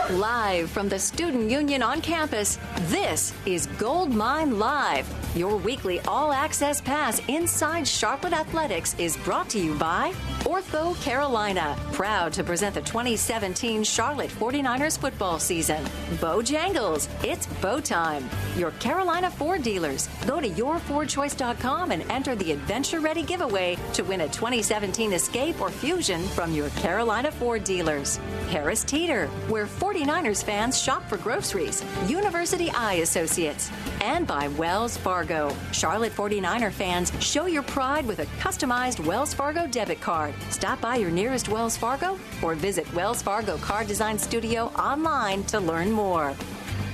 Live from the Student Union on campus, this is Gold Mine Live. Your weekly all-access pass inside Charlotte Athletics is brought to you by Ortho Carolina, proud to present the 2017 Charlotte 49ers football season. Bojangles, it's bow time. Your Carolina Ford dealers. Go to yourfordchoice.com and enter the Adventure Ready giveaway to win a 2017 Escape or Fusion from your Carolina Ford dealers. Harris Teeter, where 49ers fans shop for groceries. University Eye Associates. And by Wells Fargo. Charlotte 49er fans, show your pride with a customized Wells Fargo debit card. Stop by your nearest Wells Fargo or visit Wells Fargo Card Design Studio online to learn more.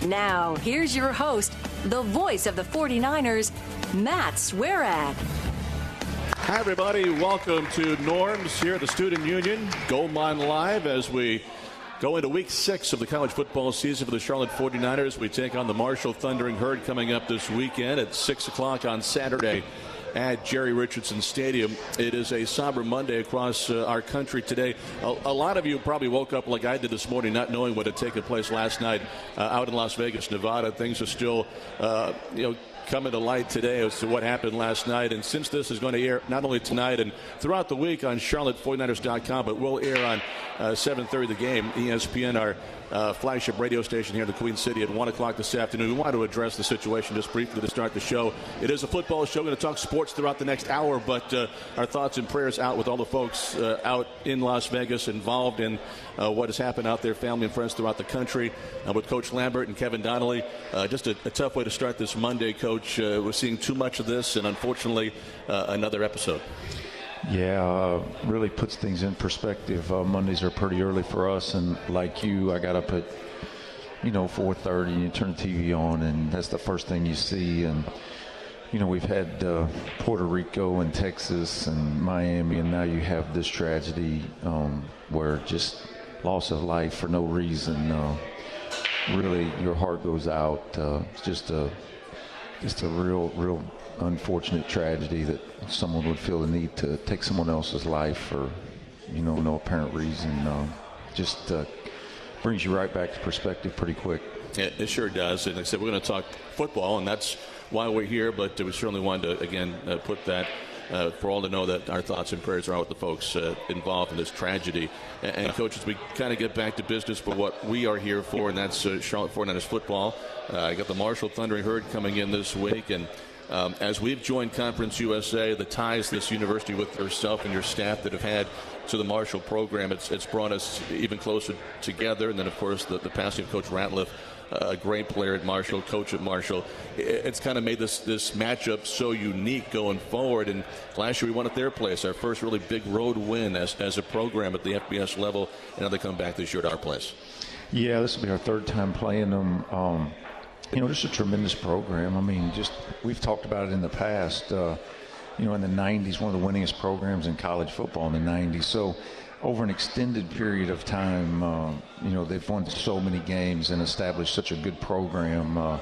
Now, here's your host, the voice of the 49ers, Matt Swerad. Hi, everybody. Welcome to Norms here at the Student Union. Gold Mine Live as we go into week 6 of the college football season for the Charlotte 49ers. We take on the Marshall Thundering Herd coming up this weekend at 6 o'clock on Saturday at Jerry Richardson Stadium. It is a somber Monday across our country today. A lot of you probably woke up like I did this morning not knowing what had taken place last night out in Las Vegas, Nevada. Things are still, coming to light today as to what happened last night. And since this is going to air not only tonight and throughout the week on charlotte49ers.com, but will air on 7:30 The Game, ESPN, our flagship radio station here in the Queen City at 1 o'clock this afternoon. We want to address the situation just briefly to start the show. It is a football show. We're going to talk sports throughout the next hour, but our thoughts and prayers out with all the folks out in Las Vegas involved in what has happened out there, family and friends throughout the country, with Coach Lambert and Kevin Donnelly. Just a tough way to start this Monday, Coach. We're seeing too much of this, and unfortunately, another episode. Yeah, really puts things in perspective. Mondays are pretty early for us, and like you, I got up at 4:30, and you turn the TV on, and that's the first thing you see. And we've had Puerto Rico and Texas and Miami, and now you have this tragedy where just loss of life for no reason. Really, your heart goes out. It's just a real unfortunate tragedy that someone would feel the need to take someone else's life for no apparent reason. Just brings you right back to perspective pretty quick. Yeah, it sure does. And like I said, we're going to talk football, and that's why we're here, but we certainly wanted to again put that for all to know that our thoughts and prayers are out with the folks involved in this tragedy. And coaches, we kind of get back to business for what we are here for, and that's Charlotte 49ers football. I got the Marshall Thundering Herd coming in this week, and as we've joined Conference USA, the ties this university with yourself and your staff that have had to the Marshall program, it's brought us even closer together. And then, of course, the passing of Coach Ratliff, a great player at Marshall, coach at Marshall. It's kind of made this matchup so unique going forward. And last year we won at their place, our first really big road win as a program at the FBS level. And now they come back this year at our place. Yeah, this will be our third time playing them. Just a tremendous program. I mean, we've talked about it in the past. In the 90s, one of the winningest programs in college football in the 90s. So over an extended period of time, they've won so many games and established such a good program.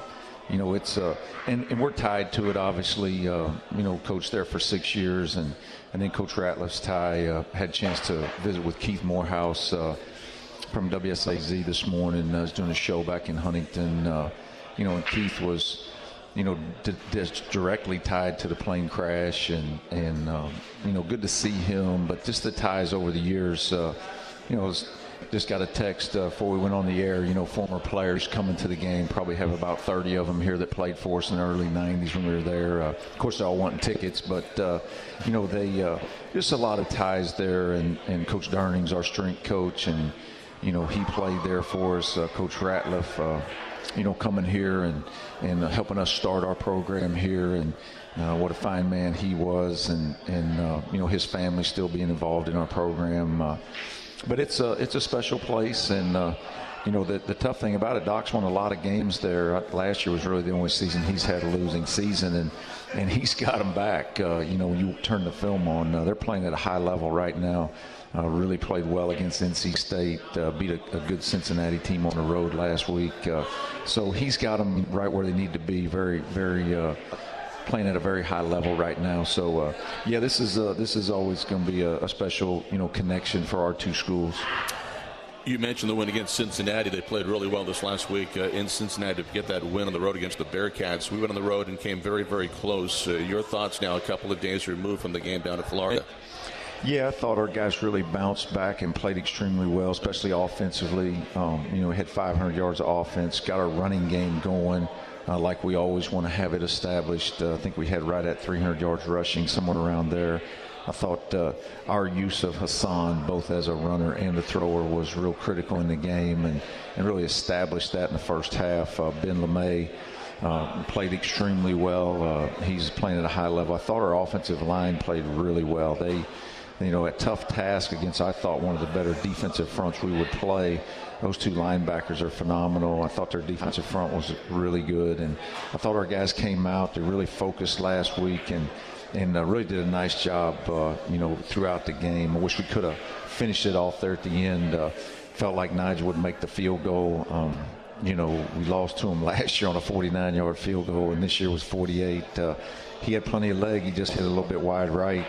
It's and we're tied to it, obviously. Coached there for 6 years, and then Coach Ratliff's tie had a chance to visit with Keith Morehouse from WSAZ this morning. I was doing a show back in Huntington. And Keith was, directly tied to the plane crash, and good to see him. But just the ties over the years, just got a text before we went on the air. Former players coming to the game. Probably have about 30 of them here that played for us in the early '90s when we were there. Of course, they're all wanting tickets, but they just a lot of ties there. And Coach Darning's our strength coach, and he played there for us. Coach Ratliff. Coming here and helping us start our program here, and what a fine man he was, and his family still being involved in our program. But it's a special place, and the tough thing about it, Doc's won a lot of games there. Last year was really the only season he's had a losing season, and he's got them back. When you turn the film on, they're playing at a high level right now. Really played well against NC State, beat a good Cincinnati team on the road last week. So he's got them right where they need to be, very, very playing at a very high level right now. So, this is always going to be a special, connection for our two schools. You mentioned the win against Cincinnati. They played really well this last week in Cincinnati to get that win on the road against the Bearcats. We went on the road and came very, very close. Your thoughts now, a couple of days removed from the game down in Florida? Yeah, I thought our guys really bounced back and played extremely well, especially offensively. Had 500 yards of offense, got our running game going like we always want to have it established. I think we had right at 300 yards rushing, somewhere around there. I thought our use of Hassan, both as a runner and a thrower, was real critical in the game and really established that in the first half. Ben LeMay played extremely well. He's playing at a high level. I thought our offensive line played really well. They, a tough task against, I thought, one of the better defensive fronts we would play. Those two linebackers are phenomenal. I thought their defensive front was really good. And I thought our guys came out. They really focused last week and really did a nice job, throughout the game. I wish we could have finished it off there at the end. Felt like Nigel would make the field goal. We lost to him last year on a 49-yard field goal, and this year was 48. He had plenty of leg. He just hit a little bit wide right.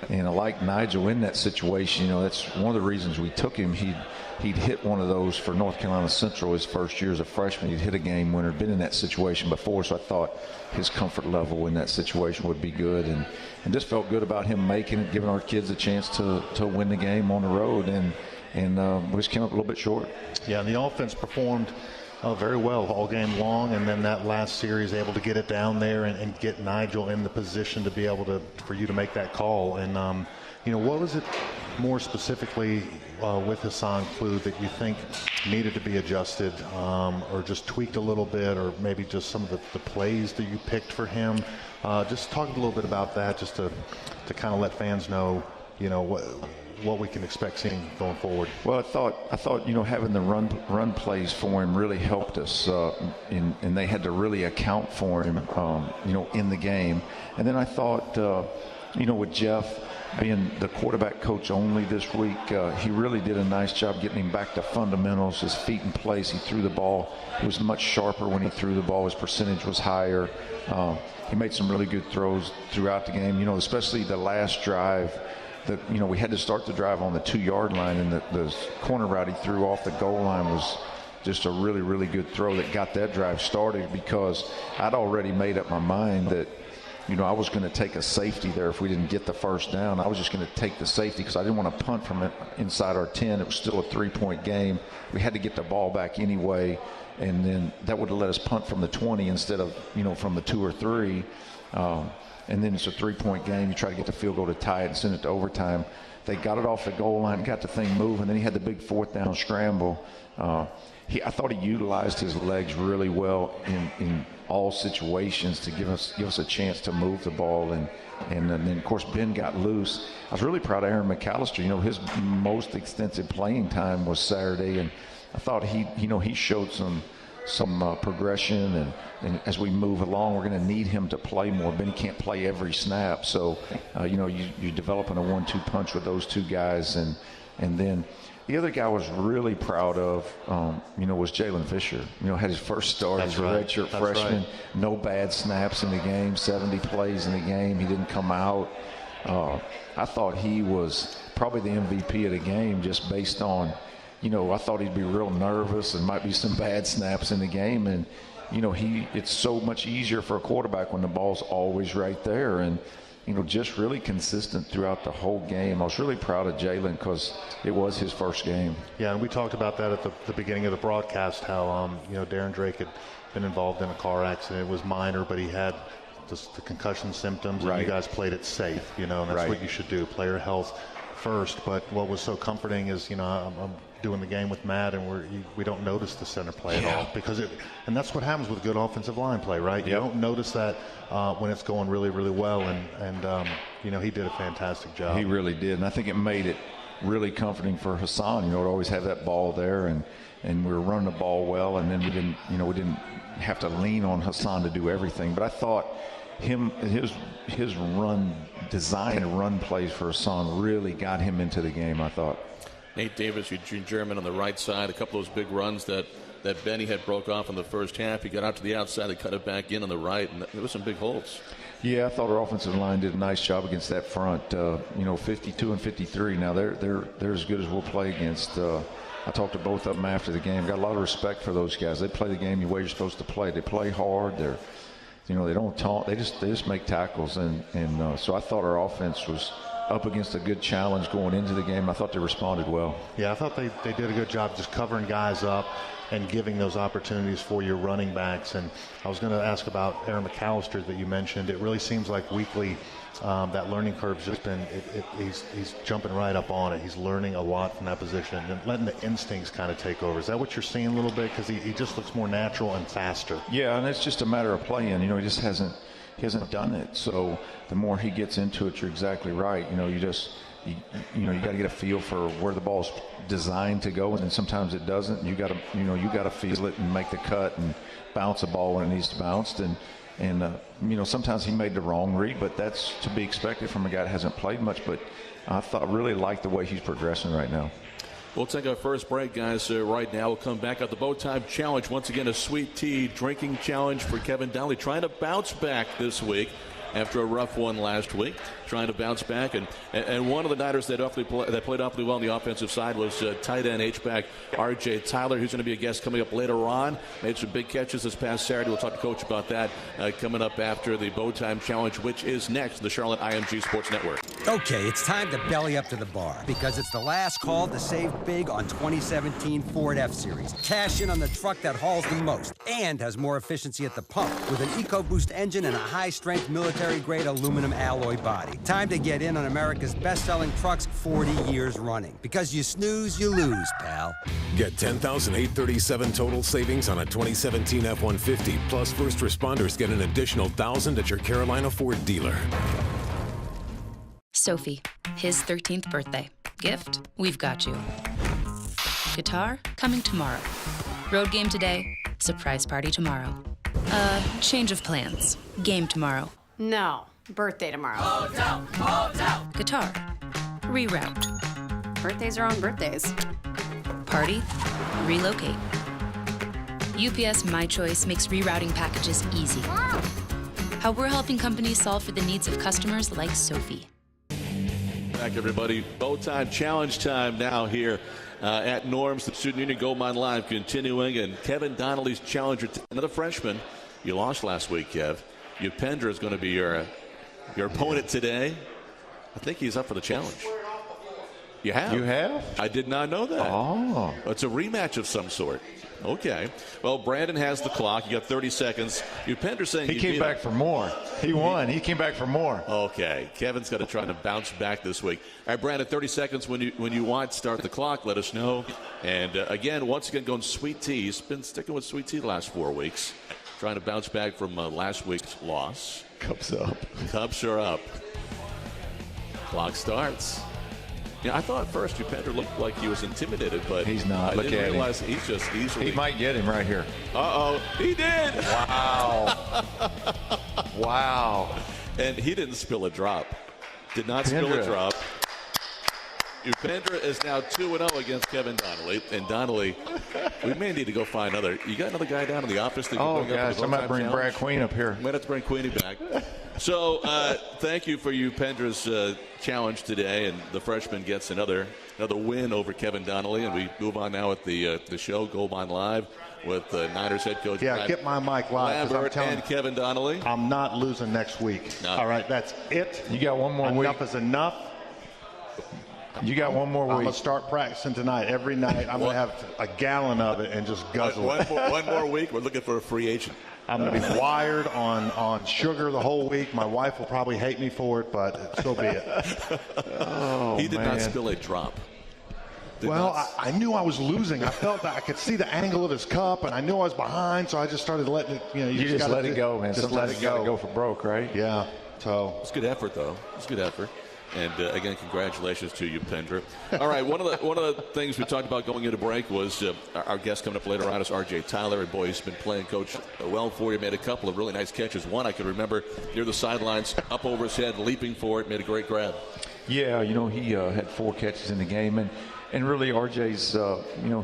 And I like Nigel in that situation. That's one of the reasons we took him. He'd hit one of those for North Carolina Central his first year as a freshman. He'd hit a game winner, been in that situation before, so I thought his comfort level in that situation would be good. And just felt good about him making it, giving our kids a chance to win the game on the road. And we just came up a little bit short. Yeah, and the offense performed very well all game long, and then that last series able to get it down there and get Nigel in the position to be able for you to make that call. And what was it more specifically with Hassan Klug that you think needed to be adjusted or just tweaked a little bit, or maybe just some of the plays that you picked for him? Just talk a little bit about that, just to kind of let fans know what we can expect seeing going forward. Well, I thought having the run plays for him really helped us, and they had to really account for him, in the game. And then I thought, with Jeff being the quarterback coach only this week, he really did a nice job getting him back to fundamentals, his feet in place. He threw the ball. He was much sharper when he threw the ball. His percentage was higher. He made some really good throws throughout the game, especially the last drive. We had to start the drive on the 2-yard line, and the corner route he threw off the goal line was just a really, really good throw that got that drive started, because I'd already made up my mind that, I was going to take a safety there if we didn't get the first down. I was just going to take the safety because I didn't want to punt from it inside our 10. It was still a 3-point game. We had to get the ball back anyway, and then that would have let us punt from the 20 instead of, from the 2 or 3. And then it's a 3-point game. You try to get the field goal to tie it and send it to overtime. They got it off the goal line, got the thing moving. Then he had the big 4th down scramble. I thought he utilized his legs really well in all situations to give us a chance to move the ball. And then, of course, Ben got loose. I was really proud of Aaron McAllister. His most extensive playing time was Saturday, and I thought he showed some progression, and as we move along, we're going to need him to play more. Benny can't play every snap, so you're developing a 1-2 punch with those two guys, and then the other guy I was really proud of, was Jalen Fisher. Had his first start as a redshirt freshman. Right. No bad snaps in the game, 70 plays in the game. He didn't come out. I thought he was probably the MVP of the game, just based on. I thought he'd be real nervous and might be some bad snaps in the game. And, it's so much easier for a quarterback when the ball's always right there. And, just really consistent throughout the whole game. I was really proud of Jalen because it was his first game. Yeah, and we talked about that at the beginning of the broadcast, how, Darren Drake had been involved in a car accident. It was minor, but he had the concussion symptoms. Right. And you guys played it safe, and that's right. what you should do, player health first. But what was so comforting is, I'm doing the game with Matt, and we don't notice the center play at all, because and that's what happens with good offensive line play, right? You don't notice that when it's going really, really well, and he did a fantastic job. He really did, and I think it made it really comforting for Hassan, to always have that ball there, and we were running the ball well, and then we didn't have to lean on Hassan to do everything. But I thought his run design and run plays for Hassan really got him into the game, I thought. Nate Davis, Eugene German on the right side. A couple of those big runs that Benny had broke off in the first half. He got out to the outside, they cut it back in on the right, and there was some big holes. Yeah, I thought our offensive line did a nice job against that front. 52 and 53. Now they're as good as we'll play against. I talked to both of them after the game. Got a lot of respect for those guys. They play the game the way you're supposed to play. They play hard. They don't taunt. They just make tackles. And so I thought our offense was up against a good challenge going into the game. I thought they responded well. Yeah, I thought they did a good job just covering guys up and giving those opportunities for your running backs. And I was going to ask about Aaron McAllister that you mentioned. It really seems like weekly that learning curve's just been, he's jumping right up on it. He's learning a lot from that position and letting the instincts kind of take over. Is that what you're seeing a little bit? Because he just looks more natural and faster. Yeah, and it's just a matter of playing. He just hasn't done it. So the more he gets into it, you're exactly right. You got to get a feel for where the ball's designed to go, and then sometimes it doesn't. You got to feel it and make the cut and bounce a ball when it needs to bounce. And sometimes he made the wrong read, but that's to be expected from a guy that hasn't played much. But I really like the way he's progressing right now. We'll take our first break, guys, right now. We'll come back at the Bowtime Challenge. Once again, a sweet tea drinking challenge for Kevin Donnelly, trying to bounce back this week after a rough one last week, trying to bounce back. And one of the Niners that played awfully well on the offensive side was tight end H-back R.J. Tyler, who's going to be a guest coming up later on. Made some big catches this past Saturday. We'll talk to Coach about that coming up after the Bowtime Challenge, which is next, the Charlotte IMG Sports Network. Okay, it's time to belly up to the bar because it's the last call to save big on 2017 Ford F-Series. Cash in on the truck that hauls the most and has more efficiency at the pump with an EcoBoost engine and a high-strength military-grade aluminum alloy body. Time to get in on America's best-selling trucks 40 years running. Because you snooze, you lose, pal. Get $10,837 total savings on a 2017 F-150, plus first responders get an additional $1,000 at your Carolina Ford dealer. Sophie, his 13th birthday. Gift, we've got you. Guitar, coming tomorrow. Road game today, surprise party tomorrow. Change of plans. Game tomorrow. No, birthday tomorrow. Hotel. Guitar, reroute. Birthdays are on birthdays. Party, relocate. UPS My Choice makes rerouting packages easy. How we're helping companies solve for the needs of customers like Sophie. Back, everybody. Bowtime Challenge time now here at Norm's. The Student Union Gold Mine Live continuing, and Kevin Donnelly's challenger, another freshman. You lost last week, Kev. Upendra is going to be your opponent today. I think he's up for the challenge. You have? You have? I did not know that. Oh. It's a rematch of some sort. Okay. Well, Brandon has the clock. You got 30 seconds. Upendra saying he came back for more. He won. He came back for more. Okay. Kevin's got to try to bounce back this week. All right, Brandon, 30 seconds when you want. Start the clock. Let us know. And, once again, going sweet tea. He's been sticking with sweet tea the last 4 weeks. Trying to bounce back from last week's loss. Cups up. Cups are up. Clock starts. Yeah, I thought at first Upendra looked like he was intimidated, but he's not. I didn't realize he's just easily. He might get him right here. Uh-oh. He did. Wow. Wow. And he didn't spill a drop. Did not spill a drop. Upendra is now 2-0 against Kevin Donnelly. And Donnelly, we may need to go find another. You got another guy down in the office that you Oh, bring up gosh. I might bring Brad Queen up here. Might have to bring Queenie back. So, thank you for Upendra's challenge today. And the freshman gets another win over Kevin Donnelly. And we move on now with the show, Gold Mine Live, with Niners head coach get my mic live. Lambert and Kevin Donnelly. I'm not losing next week. No. All right, that's it. You got one more week. Enough is enough. You got one more I'm week. going to start practicing tonight. Every night I'm going to have a gallon of it and just guzzle it. One more week. We're looking for a free agent. I'm going to be wired on sugar the whole week. My wife will probably hate me for it, but so be it. He did not spill a drop. I knew I was losing. I felt that I could see the angle of his cup, and I knew I was behind, so I just started letting it. You just let it go, man. Just Sometimes let it you got go. to go for broke, right? Yeah. So it's good effort, though. It's good effort. And again, congratulations to you, Upendra. All right, one of the things we talked about going into break was our guest coming up later on is R.J. Tyler. And boy, he's been playing, Coach, well for you. Made a couple of really nice catches. One I can remember near the sidelines, up over his head, leaping for it, made a great grab. Yeah, he had 4 catches in the game, and really RJ's,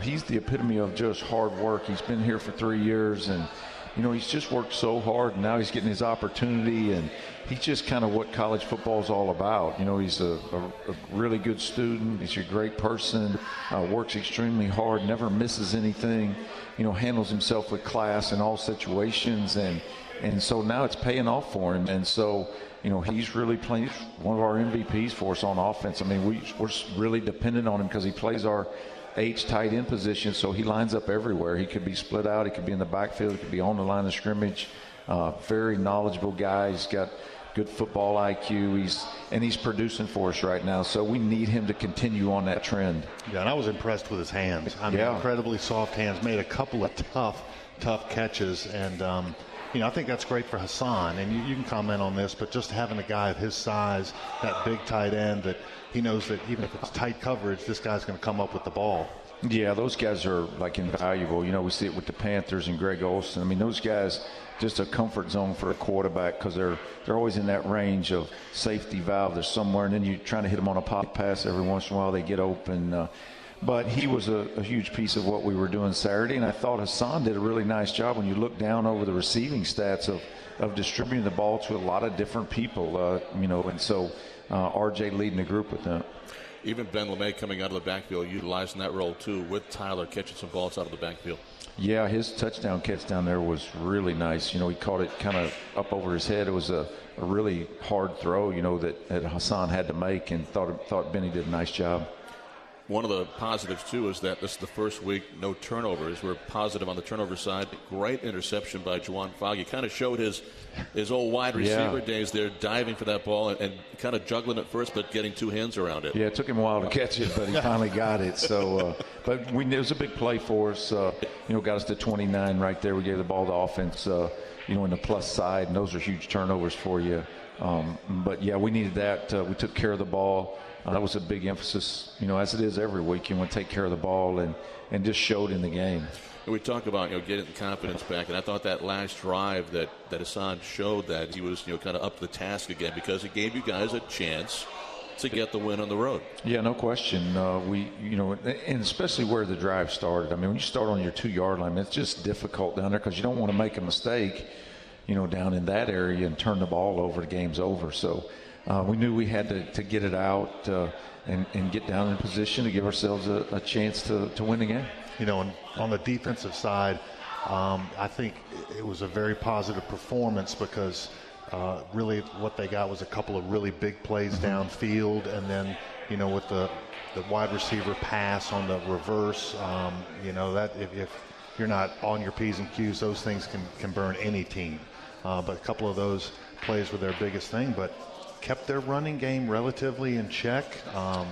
he's the epitome of just hard work. He's been here for 3 years, and he's just worked so hard, and now he's getting his opportunity, and he's just kind of what college football is all about. He's a really good student. He's a great person, works extremely hard, never misses anything, handles himself with class in all situations, and so now it's paying off for him. And so, he's really playing one of our MVPs for us on offense. I mean, we're really dependent on him because he plays our H tight end position, so he lines up everywhere. He could be split out, he could be in the backfield, he could be on the line of scrimmage. Very knowledgeable guy. He's got good football IQ. He's producing for us right now, so we need him to continue on that trend. Yeah, and I was impressed with his hands. I mean, incredibly soft hands, made a couple of tough catches, and I think that's great for Hassan, and you can comment on this, but just having a guy of his size, that big tight end, that he knows that even if it's tight coverage, this guy's going to come up with the ball. Yeah, those guys are invaluable. We see it with the Panthers and Greg Olsen. I mean, those guys, just a comfort zone for a quarterback because they're always in that range of safety valve. They're somewhere, and then you're trying to hit them on a pop pass every once in a while. They get open. But he was a huge piece of what we were doing Saturday, and I thought Hassan did a really nice job when you look down over the receiving stats of distributing the ball to a lot of different people, and so RJ leading the group with that. Even Ben LeMay coming out of the backfield, utilizing that role too, with Tyler catching some balls out of the backfield. Yeah, his touchdown catch down there was really nice. He caught it kind of up over his head. It was a really hard throw, that Hassan had to make, and thought Benny did a nice job. One of the positives, too, is that this is the first week, no turnovers. We're positive on the turnover side. Great interception by Juwan Foggy. Kind of showed his old wide receiver days there, diving for that ball and kind of juggling it first, but getting two hands around it. Yeah, it took him a while to catch it, but he finally got it. So, but it was a big play for us. Got us to 29 right there. We gave the ball to offense, in the plus side, and those are huge turnovers for you. But, yeah, we needed that. We took care of the ball. That was a big emphasis, as it is every week. You want to take care of the ball and just showed in the game. We talk about, getting the confidence back, and I thought that last drive that Hassan showed that he was, kind of up to the task again because it gave you guys a chance to get the win on the road. Yeah, no question. And especially where the drive started. I mean, when you start on your 2-yard line, it's just difficult down there because you don't want to make a mistake, down in that area and turn the ball over. The game's over. So we knew we had to get it out and get down in position to give ourselves a chance to win the game. And on the defensive side, I think it was a very positive performance because really what they got was a couple of really big plays downfield, and then with the wide receiver pass on the reverse, that if you're not on your P's and Q's, those things can burn any team. But a couple of those plays were their biggest thing, but kept their running game relatively in check,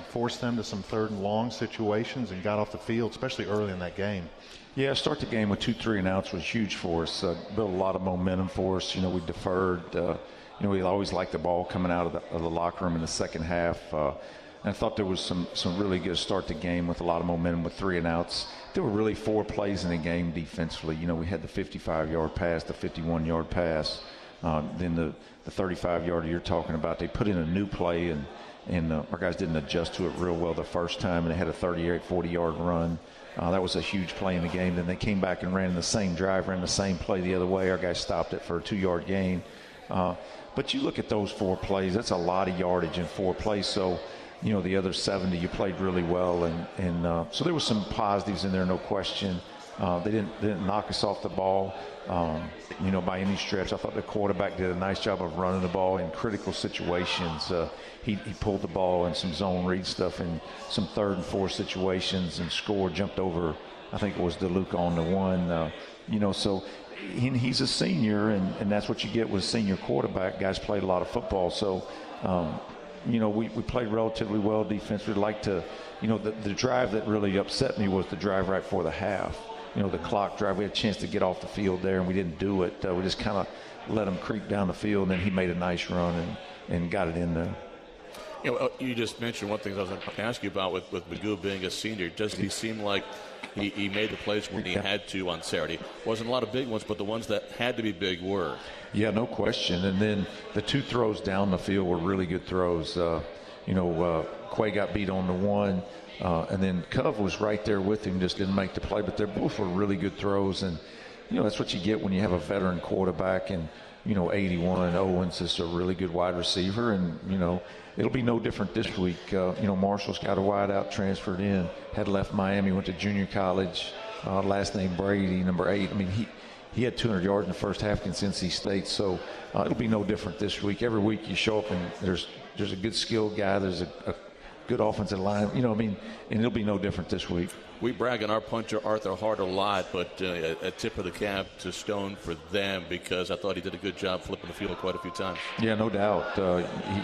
forced them to some 3rd and long situations, and got off the field, especially early in that game. Yeah, start the game with 2 3-and-outs was huge for us. Built a lot of momentum for us. We deferred. We always liked the ball coming out of the locker room in the second half. And I thought there was some really good start to game with a lot of momentum with 3-and-outs. There were really 4 plays in the game defensively. We had the 55-yard pass, the 51-yard pass, then the 35-yarder you're talking about. They put in a new play, and our guys didn't adjust to it real well the first time, and they had a 38, 40-yard run. That was a huge play in the game. Then they came back and ran the same drive, ran the same play the other way. Our guys stopped it for a 2-yard gain. But you look at those 4 plays, that's a lot of yardage in 4 plays. So, the other 70, you played really well. And so there was some positives in there, no question. They didn't knock us off the ball, by any stretch. I thought the quarterback did a nice job of running the ball in critical situations. He pulled the ball in some zone read stuff in some 3rd and 4th situations and scored, jumped over, I think it was DeLuca on the one. So he's a senior, and that's what you get with a senior quarterback. Guys played a lot of football. So, we played relatively well defense. We'd like to, the drive that really upset me was the drive right before the half. The clock drive. We had a chance to get off the field there, and we didn't do it. We just kind of let him creep down the field, and then he made a nice run and got it in there. You just mentioned one thing I was going to ask you about with Magoo being a senior. Does he seem like he made the plays when he had to on Saturday? Wasn't a lot of big ones, but the ones that had to be big were. Yeah, no question. And then the 2 throws down the field were really good throws. Quay got beat on the one. And then Cove was right there with him, just didn't make the play. But they both were really good throws. And, that's what you get when you have a veteran quarterback and, 81. Owens is a really good wide receiver, and, it'll be no different this week. Marshall's got a wideout transferred in, had left Miami, went to junior college, last name Brady, number 8. I mean, he had 200 yards in the first half against NC State, so it'll be no different this week. Every week you show up and there's a good skilled guy, there's a good offensive line, and it'll be no different this week. We brag on our punter Arthur Hart a lot, but a tip of the cap to Stone for them, because I thought he did a good job flipping the field quite a few times. Yeah, no doubt.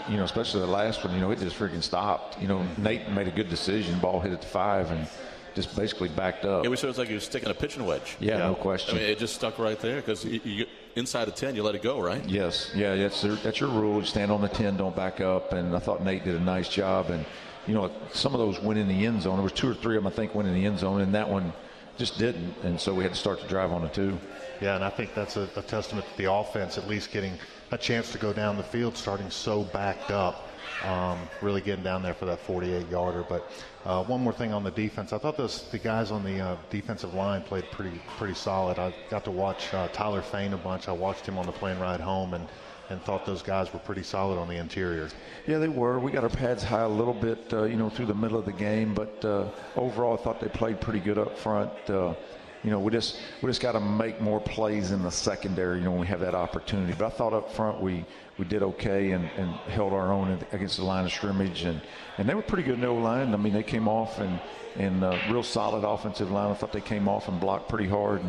Especially the last one, it just freaking stopped. Nate made a good decision. Ball hit at the 5 and just basically backed up. It was like he was sticking a pitching wedge. Yeah, no question. I mean, it just stuck right there because you inside the 10, you let it go, right? Yes. Yeah, that's your rule. You stand on the 10, don't back up. And I thought Nate did a nice job. And some of those went in the end zone. There was 2 or 3 of them, I think, went in the end zone, and that one just didn't. And so we had to start the drive on the 2. Yeah, and I think that's a testament to the offense, at least getting a chance to go down the field, starting so backed up, really getting down there for that 48-yarder. But one more thing on the defense. I thought the guys on the defensive line played pretty solid. I got to watch Tyler Fain a bunch. I watched him on the plane ride home, and thought those guys were pretty solid on the interior. Yeah, they were. We got our pads high a little bit, through the middle of the game, but overall I thought they played pretty good up front. We just got to make more plays in the secondary, when we have that opportunity. But I thought up front we did okay and held our own against the line of scrimmage, and they were pretty good in the O-line. I mean, they came off and real solid offensive line. I thought they came off and blocked pretty hard,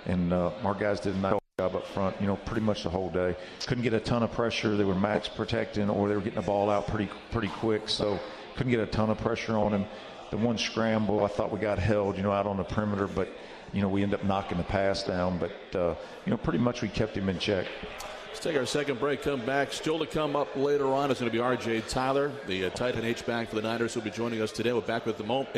and our guys did a nice job up front, pretty much the whole day. Couldn't get a ton of pressure. They were max protecting, or they were getting the ball out pretty quick, so couldn't get a ton of pressure on him. The one scramble, I thought we got held, out on the perimeter, but we ended up knocking the pass down. But pretty much we kept him in check. Let's take our second break, come back. Still to come up later on is going to be R.J. Tyler, the tight end H-back for the Niners, who will be joining us today. We're back in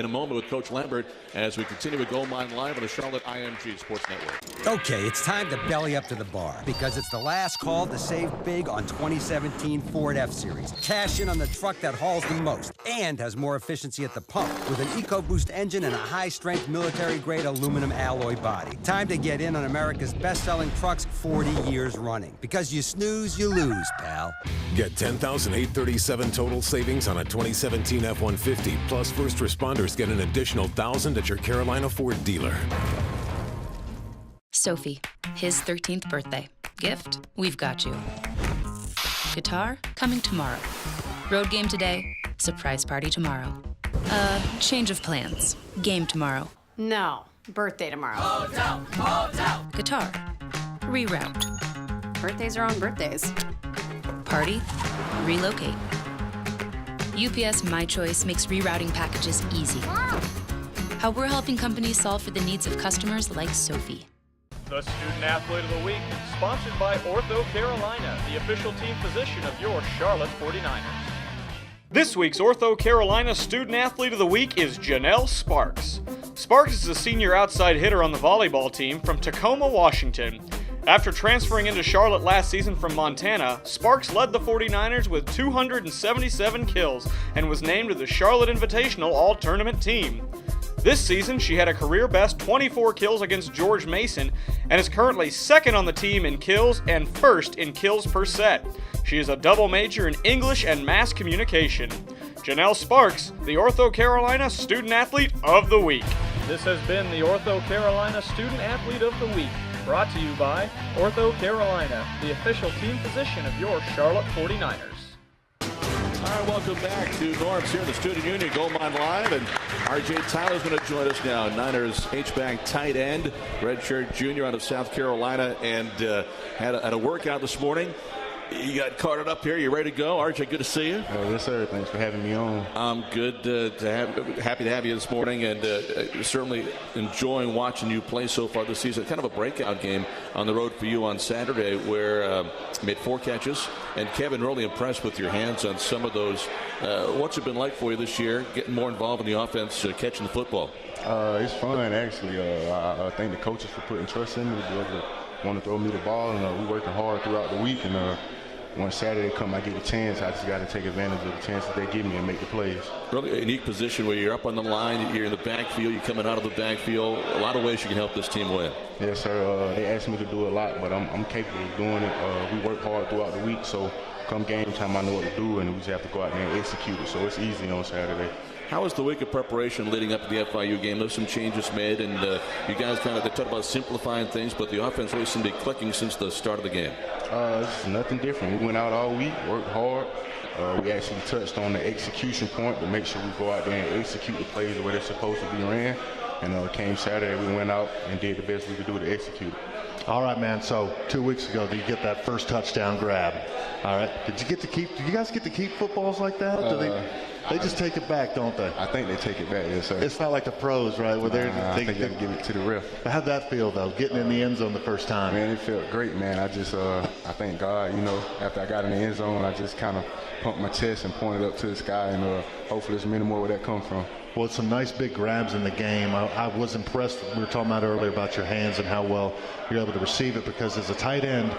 a moment with Coach Lambert as we continue with Gold Mine Live on the Charlotte IMG Sports Network. Okay, it's time to belly up to the bar, because it's the last call to save big on 2017 Ford F-Series. Cash in on the truck that hauls the most and has more efficiency at the pump with an EcoBoost engine and a high-strength military-grade aluminum alloy body. Time to get in on America's best-selling trucks 40 years running, because you snooze, you lose, pal. Get $10,837 total savings on a 2017 F-150, plus first responders get an additional $1,000 at your Carolina Ford dealer. Sophie, his 13th birthday. Gift, we've got you. Guitar, coming tomorrow. Road game today, surprise party tomorrow. Change of plans. Game tomorrow. No, birthday tomorrow. Hotel. Guitar, reroute. Birthdays are on birthdays. Party, relocate. UPS My Choice makes rerouting packages easy. How we're helping companies solve for the needs of customers like Sophie. The Student Athlete of the Week, sponsored by Ortho Carolina, the official team physician of your Charlotte 49ers. This week's Ortho Carolina Student Athlete of the Week is Janelle Sparks. Sparks is a senior outside hitter on the volleyball team from Tacoma, Washington. After transferring into Charlotte last season from Montana, Sparks led the 49ers with 277 kills and was named to the Charlotte Invitational All-Tournament team. This season, she had a career-best 24 kills against George Mason and is currently second on the team in kills and first in kills per set. She is a double major in English and Mass Communication. Janelle Sparks, the Ortho Carolina Student Athlete of the Week. This has been the Ortho Carolina Student Athlete of the Week, brought to you by Ortho Carolina, the official team physician of your Charlotte 49ers. All right, welcome back to Norm's here in the Student Union, Gold Mine Live, and R.J. Tyler's going to join us now. Niners H-back tight end, redshirt junior out of South Carolina, and had a workout this morning. You got carted up here. You ready to go? RJ, good to see you. Yes, sir. Thanks for having me on. I'm good happy to have you this morning, and certainly enjoying watching you play so far this season. Kind of a breakout game on the road for you on Saturday, where you made 4 catches. And Kevin, really impressed with your hands on some of those. What's it been like for you this year, getting more involved in the offense, catching the football? It's fun, actually. I thank the coaches for putting trust in me to be able to want to throw me the ball, and we're working hard throughout the week, and once Saturday come, I get a chance. I just got to take advantage of the chances they give me and make the plays. Really a unique position where you're up on the line, you're in the backfield, you're coming out of the backfield. A lot of ways you can help this team win. Yes, sir. They asked me to do a lot, but I'm capable of doing it. We work hard throughout the week, so come game time, I know what to do, and we just have to go out there and execute it. So it's easy on Saturday. How was the week of preparation leading up to the FIU game? There's some changes made, and you guys they talked about simplifying things, but the offense really seemed to be clicking since the start of the game. It's nothing different. We went out all week, worked hard. We actually touched on the execution point to make sure we go out there and execute the plays the way they're supposed to be ran. And came Saturday, we went out and did the best we could do to execute it. All right, man. So 2 weeks ago, did you get that first touchdown grab? All right. Did you guys get to keep footballs like that? They just take it back, don't they? I think they take it back, yes, sir. It's not like the pros, right? Where I think they give it to the ref. How'd that feel, though, getting in the end zone the first time? Man, it felt great, man. I thank God, after I got in the end zone, I just kind of pumped my chest and pointed up to the sky, and hopefully there's many more where that come from. Well, it's some nice big grabs in the game. I was impressed. We were talking about earlier about your hands and how well you're able to receive it, because as a tight end,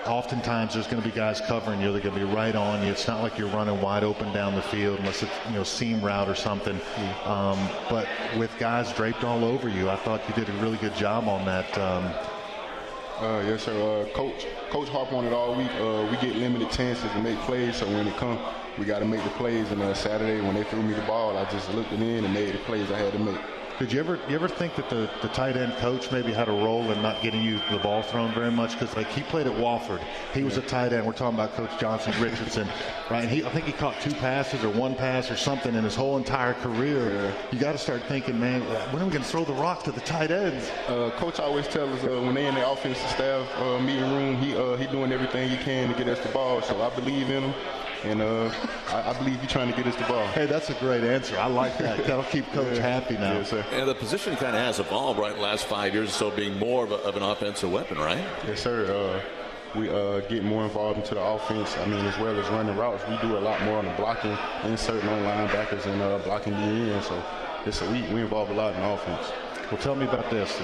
oftentimes there's going to be guys covering you. They're going to be right on you. It's not like you're running wide open down the field unless it's seam route or something. But with guys draped all over you, I thought you did a really good job on that. Yes, sir. Coach harp on it all week. We get limited chances to make plays, so when it comes, we got to make the plays. And Saturday, when they threw me the ball, I just looked it in and made the plays I had to make. Did you ever think that the tight end coach maybe had a role in not getting you the ball thrown very much? Because he played at Wofford. He was a tight end. We're talking about Coach Johnson Richardson, right? I think he caught 2 passes or 1 pass or something in his whole entire career. Yeah. You got to start thinking, man, when are we going to throw the rock to the tight ends? Coach always tells us when they in the offensive staff meeting room, he doing everything he can to get us the ball. So I believe in him. And I believe you're trying to get us the ball. Hey, that's a great answer. I like that. That'll keep Coach happy now. Yes, sir. And the position kind of has evolved, right, the last 5 years or so, being more of an offensive weapon, right? Yes, sir. We get more involved into the offense. I mean, as well as running routes, we do a lot more on the blocking, inserting on linebackers and blocking the end. So we involve a lot in offense. Well, tell me about this.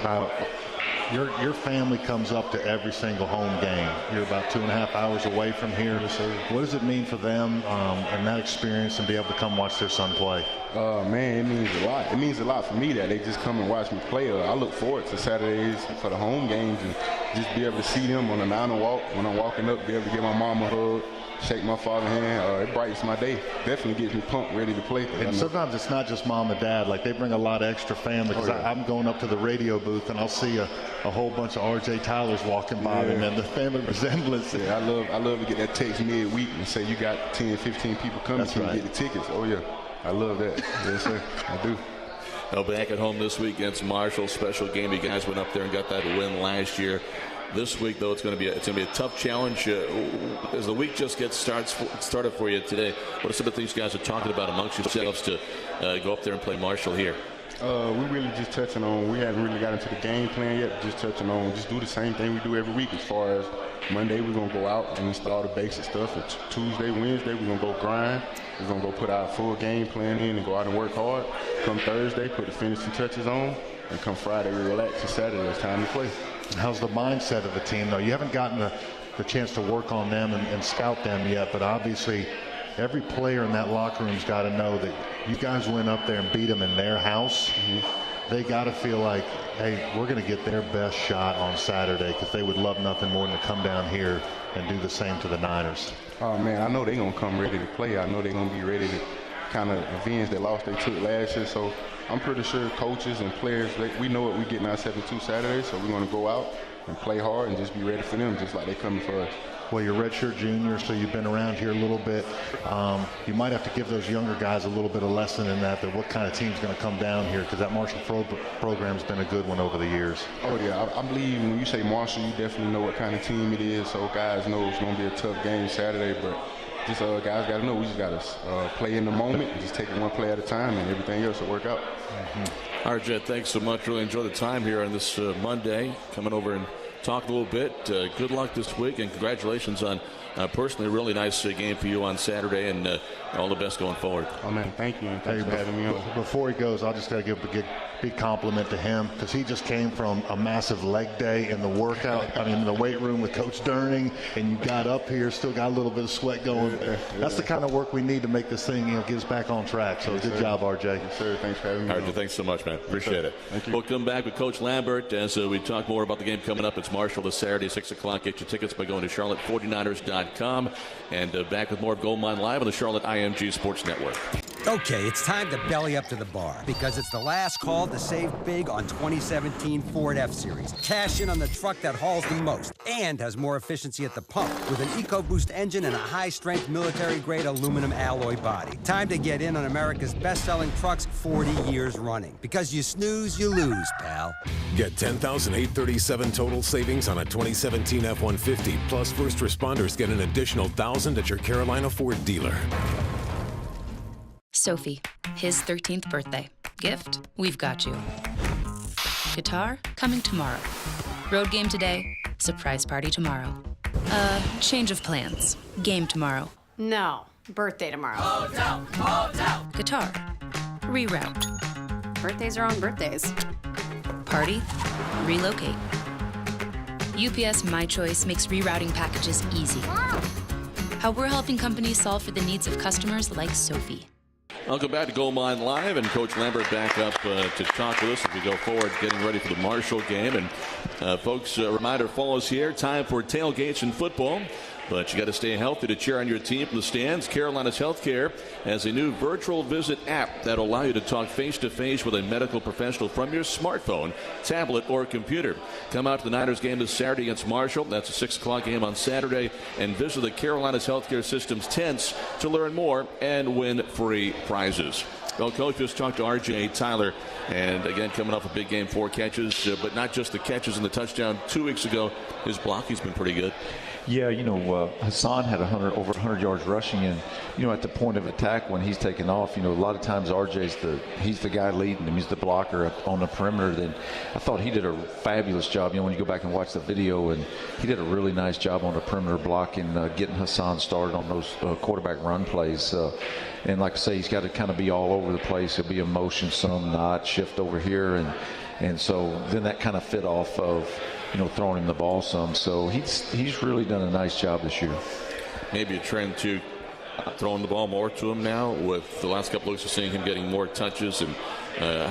Your family comes up to every single home game. You're about 2.5 hours away from here. Yes, sir. What does it mean for them and that experience and be able to come watch their son play? Man, it means a lot. It means a lot for me that they just come and watch me play. I look forward to Saturdays for the home games and just be able to see them on the 9 walk. When I'm walking up, be able to give my mom a hug, shake my father's hand. It brightens my day. Definitely gets me pumped, ready to play. And sometimes it's not just mom and dad. Like, they bring a lot of extra family. Because I'm going up to the radio booth and I'll see a whole bunch of R.J. Tylers walking by them, and the family resemblance. Yeah, I love to get that text midweek and say you got 10, 15 people coming to get the tickets. Oh, yeah. I love that. Yes, sir. I do. Well, back at home this week against Marshall, special game. You guys went up there and got that win last year. This week, though, it's going to be a tough challenge. As the week just started for you today, what are some of the things you guys are talking about amongst yourselves to go up there and play Marshall here? We're really just touching on, we haven't really got into the game plan yet, just touching on, just do the same thing we do every week. As far as Monday, we're going to go out and install the basic stuff. And Tuesday, Wednesday, we're going to go grind. We're going to go put our full game plan in and go out and work hard. Come Thursday, put the finishing touches on. And come Friday, we relax. And Saturday, it's time to play. How's the mindset of the team, though? You haven't gotten the chance to work on them and scout them yet, but obviously every player in that locker room's got to know that you guys went up there and beat them in their house. Mm-hmm. They got to feel like, hey, we're going to get their best shot on Saturday, because they would love nothing more than to come down here and do the same to the Niners. Oh, man, I know they're going to come ready to play. I know they're going to be ready to kind of avenge that loss they took last year. So I'm pretty sure coaches and players, we know what we're getting ourselves into Saturday, so we're going to go out and play hard and just be ready for them, just like they're coming for us. Well, you're redshirt junior, so you've been around here a little bit. You might have to give those younger guys a little bit of lesson in that what kind of team's going to come down here, because that Marshall program's been a good one over the years. Oh, yeah. I believe when you say Marshall, you definitely know what kind of team it is, so guys know it's going to be a tough game Saturday, but just guys got to know we just got to play in the moment and just take it one play at a time, and everything else will work out. Mm-hmm. All right, Jet, thanks so much. Really enjoy the time here on this Monday, coming over and talk a little bit. Good luck this week, and congratulations on personally a really nice game for you on Saturday, and all the best going forward. Oh, man, thank you, and thanks for having me on. Before he goes, I just got to give a big compliment to him because he just came from a massive leg day in the workout. I mean, in the weight room with Coach Durning, and you got up here, still got a little bit of sweat going. That's the kind of work we need to make this thing, get us back on track. So good job, RJ. Yes, sir. Thanks for having me. RJ, thanks so much, man. Appreciate it. Thank you. We'll come back with Coach Lambert as we talk more about the game coming up. It's Marshall this Saturday, 6 o'clock. Get your tickets by going to charlotte49ers.com. And back with more of Gold Mine Live on the Charlotte IMG Sports Network. Okay, it's time to belly up to the bar because it's the last call to save big on 2017 Ford F-Series. Cash in on the truck that hauls the most and has more efficiency at the pump with an EcoBoost engine and a high-strength military-grade aluminum alloy body. Time to get in on America's best-selling trucks 40 years running. Because you snooze, you lose, pal. Get $10,837 total savings on a 2017 F-150, plus first responders get an additional $1,000 at your Carolina Ford dealer. Sophie, his 13th birthday. Gift, we've got you. Guitar, coming tomorrow. Road game today, surprise party tomorrow. Change of plans. Game tomorrow. No, birthday tomorrow. Guitar, reroute. Birthdays are on birthdays. Party, relocate. UPS My Choice makes rerouting packages easy. How we're helping companies solve for the needs of customers like Sophie. Welcome back to Gold Mine Live, and Coach Lambert back up to talk with us as we go forward, getting ready for the Marshall game. And folks, a reminder, fall is here. Time for tailgates in football. But you got to stay healthy to cheer on your team from the stands. Carolina's Healthcare has a new virtual visit app that will allow you to talk face-to-face with a medical professional from your smartphone, tablet, or computer. Come out to the Niners game this Saturday against Marshall. That's a 6 o'clock game on Saturday. And visit the Carolina's Healthcare System's tents to learn more and win free prizes. Well, Coach, just talked to R.J. Tyler, and again, coming off a big game, 4 catches, but not just the catches and the touchdown. 2 weeks ago, his blocking's been pretty good. Yeah, Hassan had over 100 yards rushing, and at the point of attack when he's taking off, a lot of times RJ's he's the guy leading him. He's the blocker on the perimeter. Then I thought he did a fabulous job. When you go back and watch the video, and he did a really nice job on the perimeter blocking, getting Hassan started on those quarterback run plays. And like I say, he's got to kind of be all over the place. He'll be in motion some, not shift over here, and so then that kind of fit off of throwing him the ball some. So he's really done a nice job this year. Maybe a trend to throwing the ball more to him now with the last couple of weeks of seeing him getting more touches and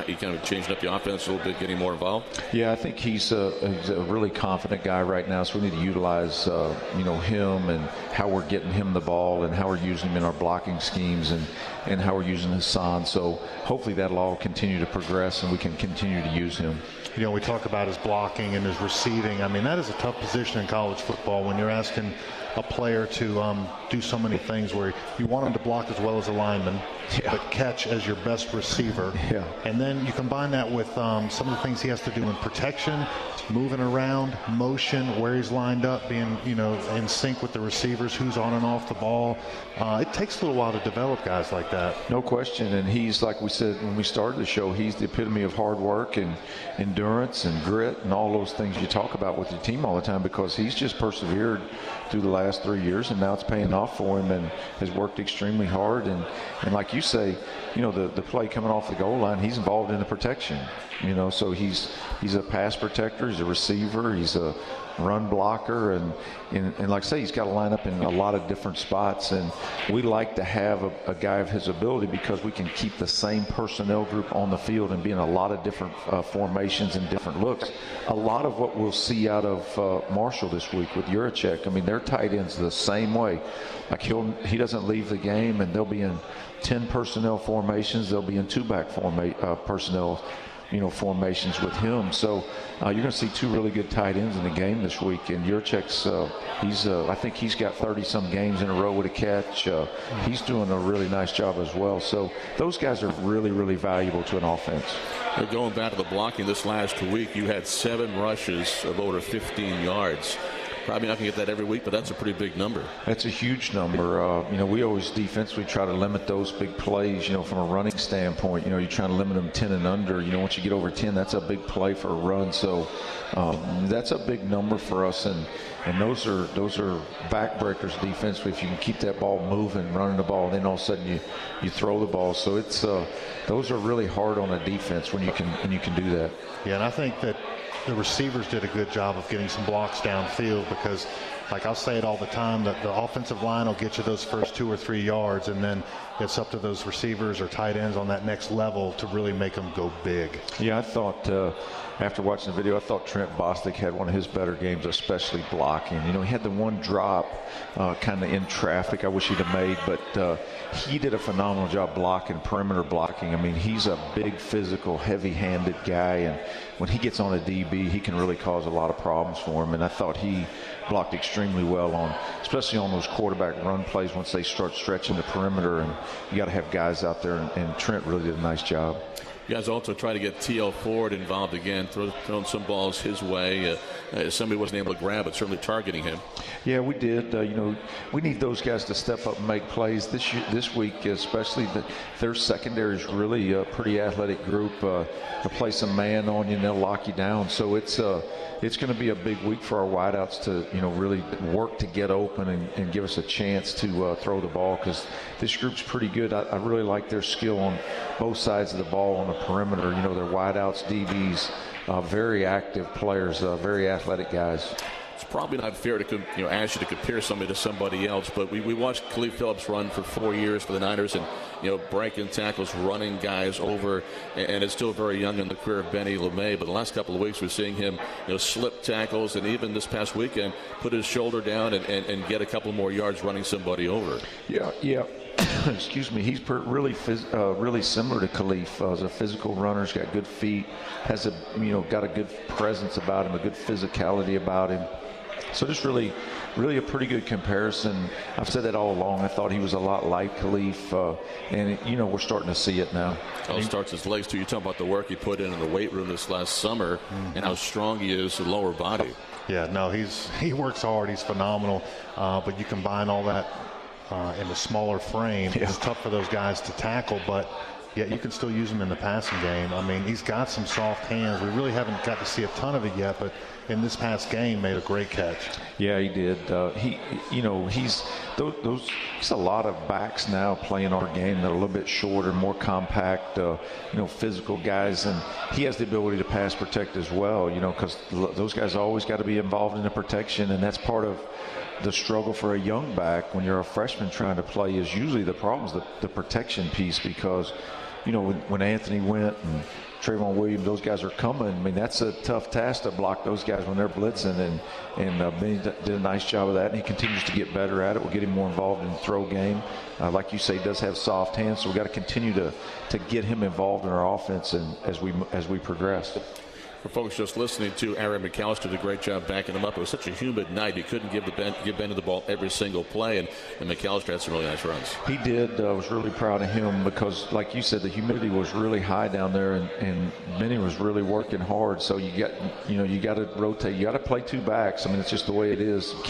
he kind of changing up the offense a little bit, getting more involved. Yeah, I think he's a really confident guy right now, so we need to utilize him and how we're getting him the ball and how we're using him in our blocking schemes and how we're using Hassan. So hopefully that'll all continue to progress and we can continue to use him. We talk about his blocking and his receiving. I mean, that is a tough position in college football when you're asking a player to do so many things where you want him to block as well as a lineman, but catch as your best receiver. Yeah. And then you combine that with some of the things he has to do in protection, moving around, motion, where he's lined up, being, in sync with the receivers, who's on and off the ball. It takes a little while to develop guys like that. No question. And he's, like we said when we started the show, he's the epitome of hard work and endurance and grit and all those things you talk about with your team all the time, because he's just persevered through the last 3 years, and now it's paying off for him and has worked extremely hard. And like you say, the play coming off the goal line, he's involved in the protection. So he's a pass protector, he's a receiver, he's a run blocker, and like I say, he's got to line up in a lot of different spots. And we like to have a guy of his ability because we can keep the same personnel group on the field and be in a lot of different formations and different looks. A lot of what we'll see out of Marshall this week with Juracek, I mean, their tight ends the same way. Like he doesn't leave the game, and they'll be in 10 personnel formations. They'll be in 2-back personnel formations with him. So you're going to see 2 really good tight ends in the game this week. And Juracek's, I think he's got 30-some games in a row with a catch. He's doing a really nice job as well. So those guys are really, really valuable to an offense. They're going back to the blocking this last week. You had 7 rushes of over 15 yards. Probably not going to get that every week, but that's a pretty big number. That's a huge number. We always defensively try to limit those big plays, from a running standpoint. You're trying to limit them 10 and under. Once you get over 10, that's a big play for a run. So that's a big number for us. And those are backbreakers defensively. If you can keep that ball moving, running the ball, and then all of a sudden you throw the ball. So it's those are really hard on a defense when you can do that. Yeah, and I think that the receivers did a good job of getting some blocks downfield because, like I'll say it all the time, that the offensive line will get you those first 2 or 3 yards, and then it's up to those receivers or tight ends on that next level to really make them go big. Yeah, I thought after watching the video, I thought Trent Bostic had one of his better games, especially blocking. He had the one drop kind of in traffic I wish he'd have made, but he did a phenomenal job blocking, perimeter blocking. I mean, he's a big, physical, heavy-handed guy, and when he gets on a DB, he can really cause a lot of problems for him, and I thought he blocked extremely well especially on those quarterback run plays once they start stretching the perimeter, and you got to have guys out there, and Trent really did a nice job. You guys also try to get T.L. Ford involved again, throwing some balls his way. Somebody wasn't able to grab it, certainly targeting him. Yeah, we did. We need those guys to step up and make plays this week, especially. Their secondary is really a pretty athletic group. They'll play some man on you and they'll lock you down. So it's going to be a big week for our wideouts to really work to get open and give us a chance to throw the ball, because this group's pretty good. I really like their skill on both sides of the ball on the perimeter. Their wideouts, DBs, very active players, very athletic guys. It's probably not fair to ask you to compare somebody to somebody else, but we watched Khalif Phillips run for 4 years for the Niners, and breaking tackles, running guys over, and it's still very young in the career of Benny LeMay. But the last couple of weeks we're seeing him slip tackles, and even this past weekend put his shoulder down and get a couple more yards running somebody over. Yeah. Excuse me. He's really similar to Khalif. As a physical runner, he's got good feet, has got a good presence about him, a good physicality about him. So just really a pretty good comparison. I've said that all along. I thought he was a lot like Khalif, and we're starting to see it now. He starts his legs too. You talk about the work he put in the weight room this last summer, and how strong he is in lower body. Yeah, no, he works hard. He's phenomenal. But you combine all that in a smaller frame. Yeah. It's tough for those guys to tackle, but yet you can still use him in the passing game. I mean, he's got some soft hands. We really haven't got to see a ton of it yet, but in this past game made a great catch. Yeah, he did. He's a lot of backs now playing our game that are a little bit shorter, more compact, physical guys, and he has the ability to pass protect as well, because those guys always got to be involved in the protection, and that's part of the struggle for a young back when you're a freshman trying to play. Is usually the problem's the protection piece, because when Anthony went and Trayvon Williams, those guys are coming. I mean, that's a tough task to block those guys when they're blitzing, and Benny did a nice job of that, and he continues to get better at it. We'll get him more involved in the throw game. Like you say, he does have soft hands, so we've got to continue to get him involved in our offense and as we progress. For folks just listening to Aaron McAllister, did a great job backing him up. It was such a humid night, he couldn't give Benny the ball every single play, and McAllister had some really nice runs. He did. I was really proud of him because, like you said, the humidity was really high down there, and Benny was really working hard. So you got to rotate. You got to play two backs. I mean, it's just the way it is. You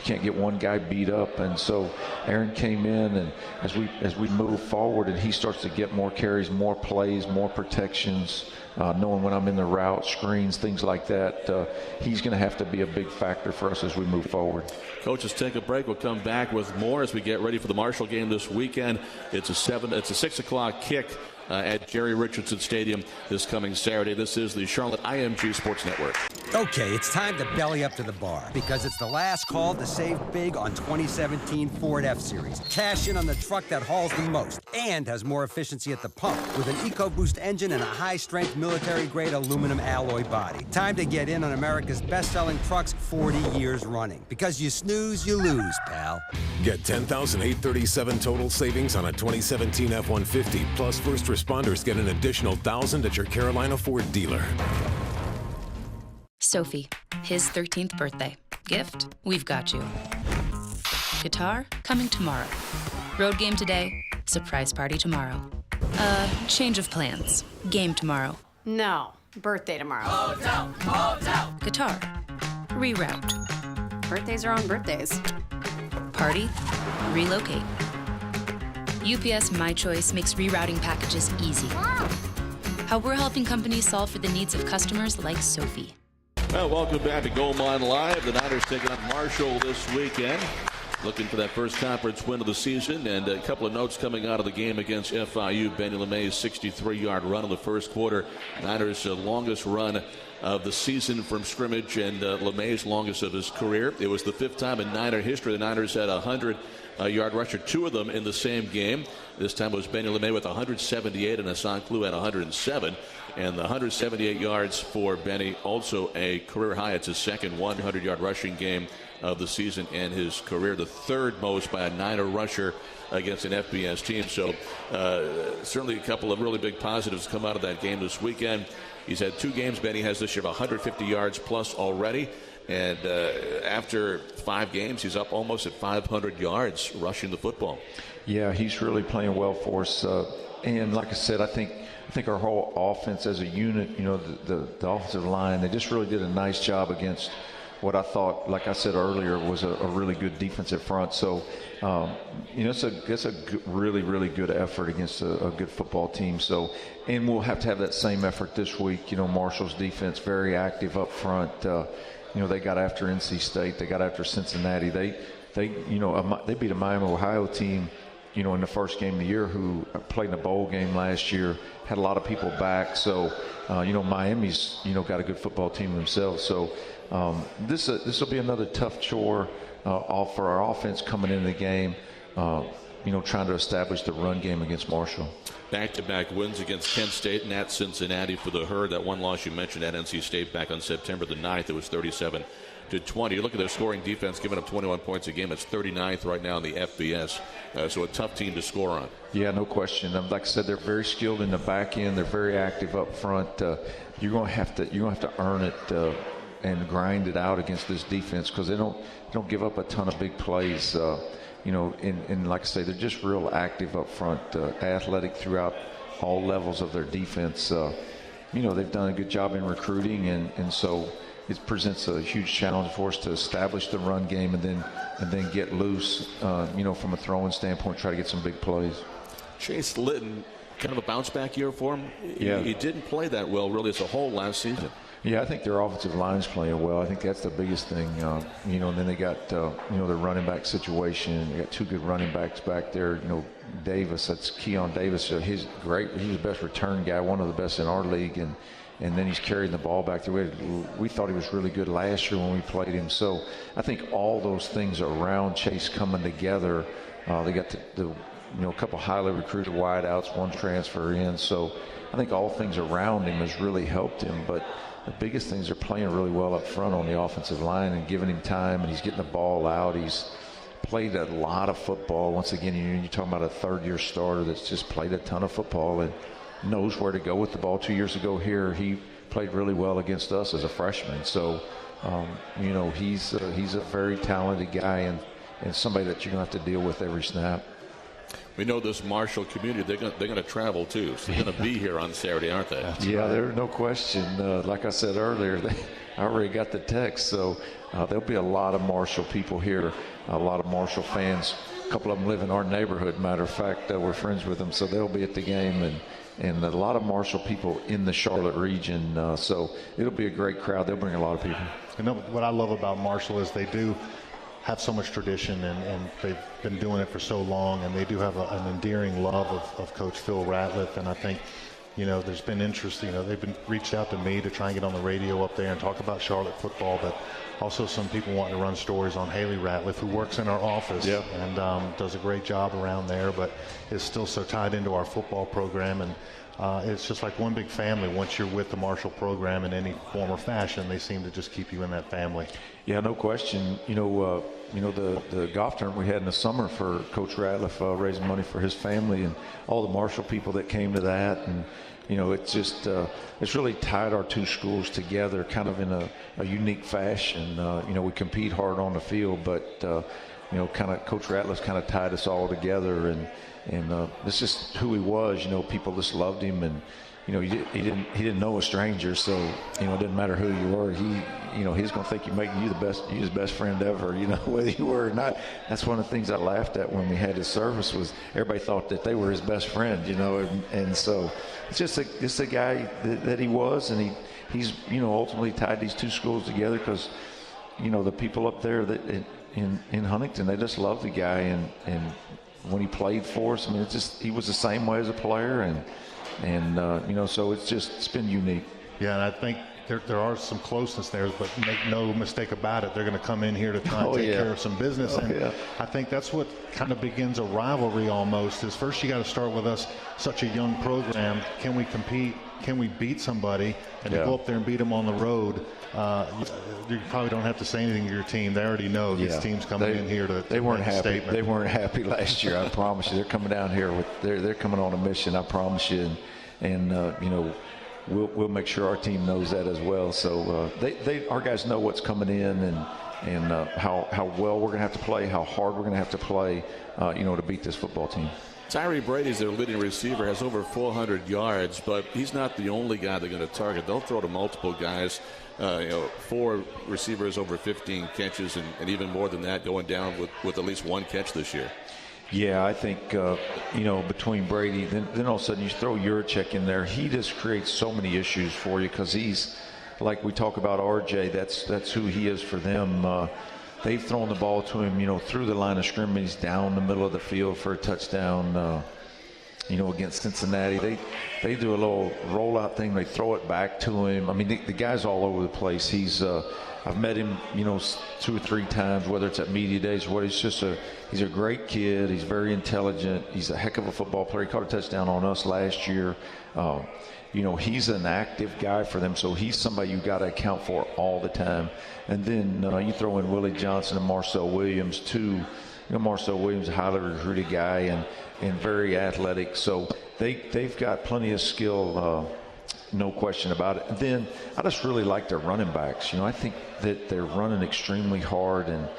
can't get one guy beat up. And so Aaron came in, and as we move forward, and he starts to get more carries, more plays, more protections. Knowing when I'm in the route, screens, things like that, he's going to have to be a big factor for us as we move forward. Coach, let's take a break. We'll come back with more as we get ready for the Marshall game this weekend. It's a 6 o'clock kick at Jerry Richardson Stadium this coming Saturday. This is the Charlotte IMG Sports Network. Okay, it's time to belly up to the bar because it's the last call to save big on 2017 Ford F-Series. Cash in on the truck that hauls the most and has more efficiency at the pump with an EcoBoost engine and a high-strength military-grade aluminum alloy body. Time to get in on America's best-selling trucks 40 years running. Because you snooze, you lose, pal. Get $10,837 total savings on a 2017 F-150, plus first responders get an additional $1,000 at your Carolina Ford dealer. Sophie, his 13th birthday. Gift, we've got you. Guitar, coming tomorrow. Road game today, surprise party tomorrow. Change of plans. Game tomorrow. No, birthday tomorrow. Guitar, reroute. Birthdays are on birthdays. Party? Relocate. UPS My Choice makes rerouting packages easy. How we're helping companies solve for the needs of customers like Sophie. Well, welcome back to Gold Mine Live. The Niners taking on Marshall this weekend, looking for that first conference win of the season. And a couple of notes coming out of the game against FIU. Benny LeMay's 63-yard run in the first quarter. Niners' longest run of the season from scrimmage, and LeMay's longest of his career. It was the 5th time in Niner history the Niners had 100-yard rusher, 2 of them in the same game. This time it was Benny LeMay with 178, and Hassan Klou had 107. And the 178 yards for Benny, also a career high. It's his second 100-yard rushing game of the season and his career, the 3rd most by a Niner rusher against an FBS team. So certainly a couple of really big positives come out of that game this weekend. He's had 2 games Benny has this year of 150 yards plus already. And after 5 games, he's up almost at 500 yards rushing the football. Yeah, he's really playing well for us. And like I said, I think our whole offense as a unit, the offensive line, they just really did a nice job against what I thought, like I said earlier, was a really good defensive front. So, it's a really, really good effort against a good football team. So, and we'll have to have that same effort this week. Marshall's defense very active up front. They got after NC State. They got after Cincinnati. They beat a Miami, Ohio team, in the first game of the year, who played in a bowl game last year, had a lot of people back. So, Miami's, got a good football team themselves. So, this will be another tough chore for our offense coming into the game, trying to establish the run game against Marshall. Back-to-back wins against Kent State and at Cincinnati for the Herd. That one loss you mentioned at NC State back on September the 9th, it was 37-20. You look at their scoring defense, giving up 21 points a game. It's 39th right now in the FBS. So a tough team to score on. Yeah, no question. Like I said, they're very skilled in the back end. They're very active up front. You're going to have to earn it and grind it out against this defense, because they don't give up a ton of big plays. And like I say, they're just real active up front, athletic throughout all levels of their defense. They've done a good job in recruiting, and so it presents a huge challenge for us to establish the run game and then get loose, from a throwing standpoint, try to get some big plays. Chase Litton, kind of a bounce-back year for him. Yeah. He didn't play that well, really, as a whole last season. Yeah, I think their offensive line's playing well. I think that's the biggest thing. And then they got, their running back situation. They got 2 good running backs back there. Davis, that's Keon Davis. He's great. He's the best return guy, one of the best in our league. And then he's carrying the ball back there. We thought he was really good last year when we played him. So I think all those things around Chase coming together. They got a couple highly recruited wideouts, 1 transfer in. So I think all things around him has really helped him. But the biggest things are playing really well up front on the offensive line and giving him time, and he's getting the ball out. He's played a lot of football. Once again, you're talking about a 3rd-year starter that's just played a ton of football and knows where to go with the ball. 2 years ago here, he played really well against us as a freshman. So, he's a very talented guy and somebody that you're going to have to deal with every snap. We know this Marshall community, they're going to travel too, so they're going to be here on Saturday, aren't they? Yeah, there's no question. Like I said earlier, I already got the text, so there'll be a lot of Marshall people here, a lot of Marshall fans. A couple of them live in our neighborhood, matter of fact. We're friends with them, so they'll be at the game, and a lot of Marshall people in the Charlotte region, so it'll be a great crowd. They'll bring a lot of people. What I love about Marshall is they do have so much tradition, and they've been doing it for so long, and they do have an endearing love of Coach Phil Ratliff. And I think, there's been interest. They've been reached out to me to try and get on the radio up there and talk about Charlotte football, but also some people wanting to run stories on Haley Ratliff, who works in our office and does a great job around there, but is still so tied into our football program. And it's just like one big family. Once you're with the Marshall program in any form or fashion, they seem to just keep you in that family. Yeah, no question. The golf tournament we had in the summer for Coach Ratliff, raising money for his family, and all the Marshall people that came to that, and it's just it's really tied our 2 schools together, kind of in a unique fashion. We compete hard on the field, but kind of Coach Ratliff's kind of tied us all together, and it's just who he was. People just loved him, and he didn't know a stranger, so it didn't matter who you were. He's going to think you're making you his best friend ever, whether you were or not. That's one of the things I laughed at when we had his service was everybody thought that they were his best friend, and so it's just a guy that he was, and he's ultimately tied these two schools together because the people up there that in Huntington, they just love the guy, and when he played for us, I mean, he was the same way as a player, and so it's been unique. Yeah, and I think there are some closeness there, but make no mistake about it, they're going to come in here to try and take care of some business. I think that's what kind of begins a rivalry almost. Is first you got to start with us, such a young program. Can we compete? Can we beat somebody? And to go up there and beat them on the road, you probably don't have to say anything to your team. They already know these teams coming in here to they weren't make a happy. statement. They weren't happy last year. I promise you. They're coming down here they're coming on a mission. I promise you, and we'll make sure our team knows that as well. So our guys know what's coming in and how well we're going to have to play, how hard we're going to have to play, to beat this football team. Tyree Brady's their leading receiver, has over 400 yards, but he's not the only guy they're going to target. They'll throw to multiple guys, 4 receivers over 15 catches, and even more than that going down with at least 1 catch this year. Yeah, I think, between Brady, then all of a sudden you throw Yurachek in there. He just creates so many issues for you because he's, like we talk about RJ, that's who he is for them. They've thrown the ball to him, through the line of scrimmage, down the middle of the field for a touchdown, against Cincinnati. They do a little rollout thing. They throw it back to him. I mean, the guy's all over the place. I've met him, 2 or 3 times, whether it's at media days or what. He's a great kid. He's very intelligent. He's a heck of a football player. He caught a touchdown on us last year. He's an active guy for them, so he's somebody you got to account for all the time. And then you throw in Willie Johnson and Marcel Williams too. Marcel Williams, a highly recruited guy and very athletic. So they've got plenty of skill. No question about it. And then I just really like their running backs. I think that they're running extremely hard and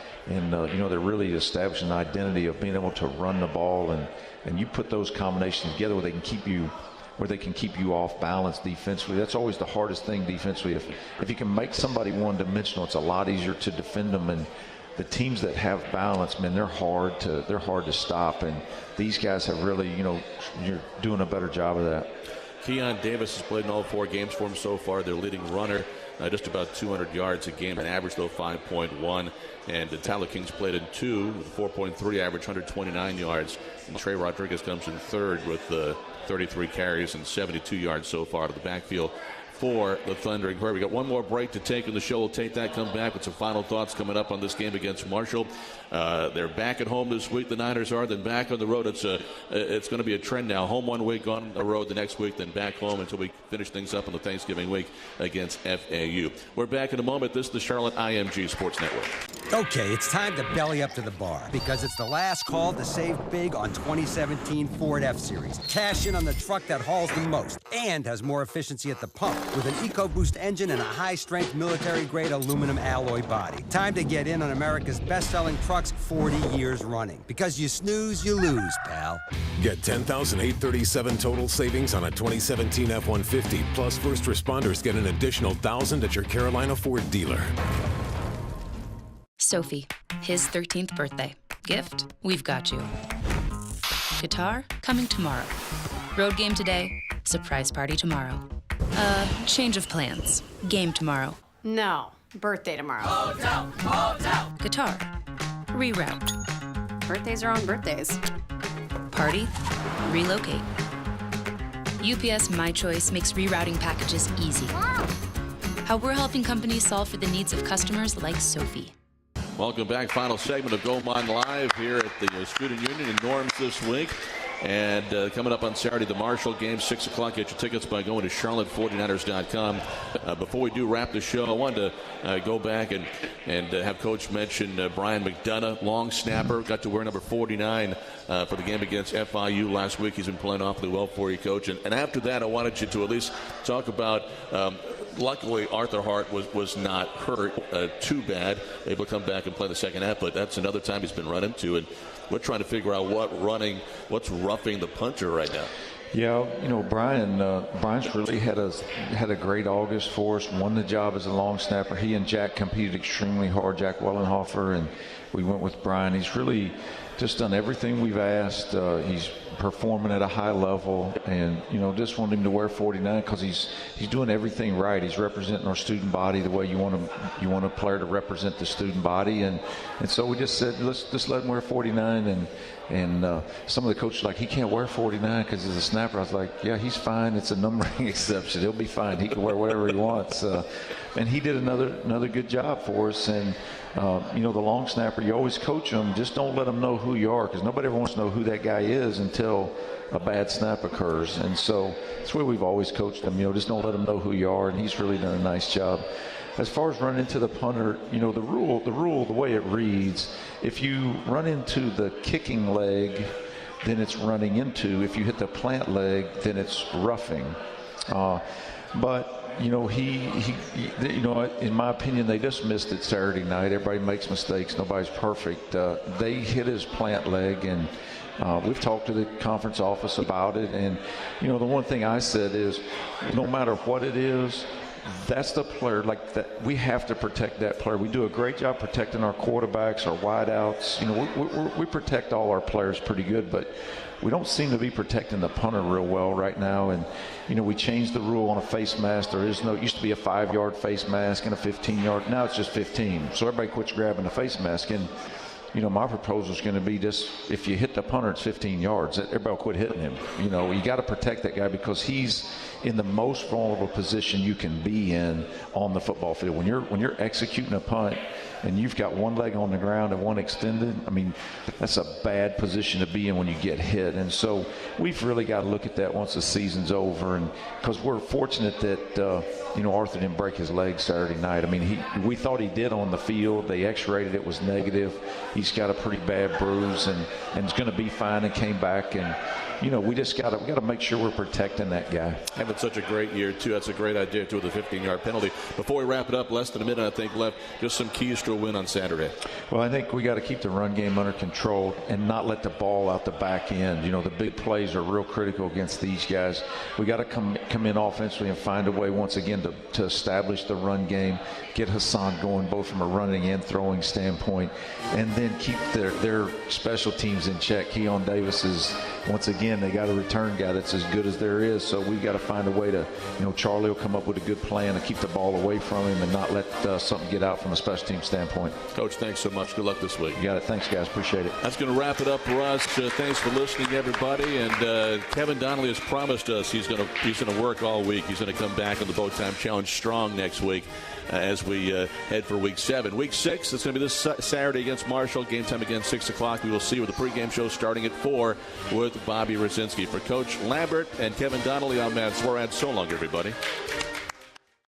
they're really establishing an identity of being able to run the ball and you put those combinations together where they can keep you off balance defensively. That's always the hardest thing defensively. If you can make somebody one-dimensional, it's a lot easier to defend them. And the teams that have balance, man, they're hard to stop. And these guys have really, you're doing a better job of that. Keon Davis has played in all 4 games for him so far. Their leading runner, just about 200 yards a game, an average, though, 5.1. And Tyler King's played in 2 with 4.3 average, 129 yards. And Trey Rodriguez comes in 3rd with 33 carries and 72 yards so far to the backfield for the Thundering Herd. We got one more break to take in the show. We'll take that, come back with some final thoughts coming up on this game against Marshall. They're back at home this week. The Niners are, then back on the road. It's going to be a trend now. Home one week, on the road the next week, then back home until we finish things up on the Thanksgiving week against FAU. We're back in a moment. This is the Charlotte IMG Sports Network. Okay, it's time to belly up to the bar because it's the last call to save big on 2017 Ford F-Series. Cash in on the truck that hauls the most and has more efficiency at the pump with an EcoBoost engine and a high-strength military-grade aluminum alloy body. Time to get in on America's best-selling trucks 40 years running. Because you snooze, you lose, pal. Get $10,837 total savings on a 2017 F-150, plus first responders get an additional $1,000 at your Carolina Ford dealer. Sophie, his 13th birthday. Gift, we've got you. Guitar, coming tomorrow. Road game today, surprise party tomorrow. Change of plans. Game tomorrow. No, birthday tomorrow. Hotel. Guitar, reroute. Birthdays are on birthdays. Party, relocate. UPS My Choice makes rerouting packages easy. How we're helping companies solve for the needs of customers like Sophie. Welcome back. Final segment of Gold Mine Live here at the Student Union in Norms this week. And coming up on Saturday, the Marshall game, 6 o'clock. Get your tickets by going to charlotte49ers.com. Before we do wrap the show, I wanted to go back and have Coach mention Brian McDonough, long snapper, got to wear number 49 for the game against FIU last week. He's been playing awfully well for you, Coach. And after that, I wanted you to at least talk about luckily, Arthur Hart was not hurt too bad, able to come back and play the second half, but that's another time he's been run into, and we're trying to figure out what's roughing the punter right now. Yeah, Brian's really had a great August for us. Won the job as a long snapper. He and Jack competed extremely hard, Jack Wellenhofer, and we went with Brian. He's really just done everything we've asked. He's performing at a high level, and just want him to wear 49 because he's doing everything right. He's representing our student body the way you want a player to represent the student body, and so we just said let's just let him wear 49. And some of the coaches were like, he can't wear 49 because he's a snapper. I was like, yeah, he's fine. It's a numbering exception. He'll be fine. He can wear whatever he wants. And he did another good job for us. And the long snapper, you always coach them. Just don't let them know who you are, because nobody ever wants to know who that guy is until a bad snap occurs. And so that's where we've always coached them. Just don't let them know who you are. And he's really done a nice job. As far as running into the punter, the rule, the way it reads, if you run into the kicking leg, then it's running into. If you hit the plant leg, then it's roughing. But in my opinion, they just missed it Saturday night. Everybody makes mistakes. Nobody's perfect. They hit his plant leg, and we've talked to the conference office about it. And, the one thing I said is, no matter what it is, that's the player, like that. We have to protect that player. We do a great job protecting our quarterbacks, our wideouts. We protect all our players pretty good, but we don't seem to be protecting the punter real well right now. And we changed the rule on a face mask. There is used to be a 5-yard face mask and a 15-yard. Now it's just 15. So everybody quits grabbing the face mask. And my proposal is going to be just, if you hit the punter, it's 15 yards. Everybody will quit hitting him. You got to protect that guy because he's in the most vulnerable position you can be in on the football field. When you're executing a punt and you've got one leg on the ground and one extended, that's a bad position to be in when you get hit. And so we've really got to look at that once the season's over, and because we're fortunate that Arthur didn't break his leg Saturday night. We thought he did on the field. They x-rayed it was negative. He's got a pretty bad bruise and is going to be fine, and came back. And we got to make sure we're protecting that guy. Having such a great year too. That's a great idea too, with the 15-yard penalty. Before we wrap it up, less than a minute I think left. Just some keys to a win on Saturday. Well, I think we got to keep the run game under control and not let the ball out the back end. The big plays are real critical against these guys. We got to come in offensively and find a way once again to establish the run game, get Hassan going both from a running and throwing standpoint, and then keep their special teams in check. Keon Davis is, once again, they got a return guy that's as good as there is, so we've got to find a way to, Charlie will come up with a good plan to keep the ball away from him and not let something get out from a special team standpoint. Coach, thanks so much. Good luck this week. You got it. Thanks, guys. Appreciate it. That's going to wrap it up for us. Thanks for listening, everybody. And Kevin Donnelly has promised us he's going to work all week. He's going to come back on the Boat Time Challenge strong next week as we head for Week 7. Week 6, it's going to be this Saturday against Marshall. Game time again, 6 o'clock. We will see you with the pregame show starting at 4 with Bobby Rosinski. For Coach Lambert and Kevin Donnelly, I'm Matt Zwarad. So long, everybody.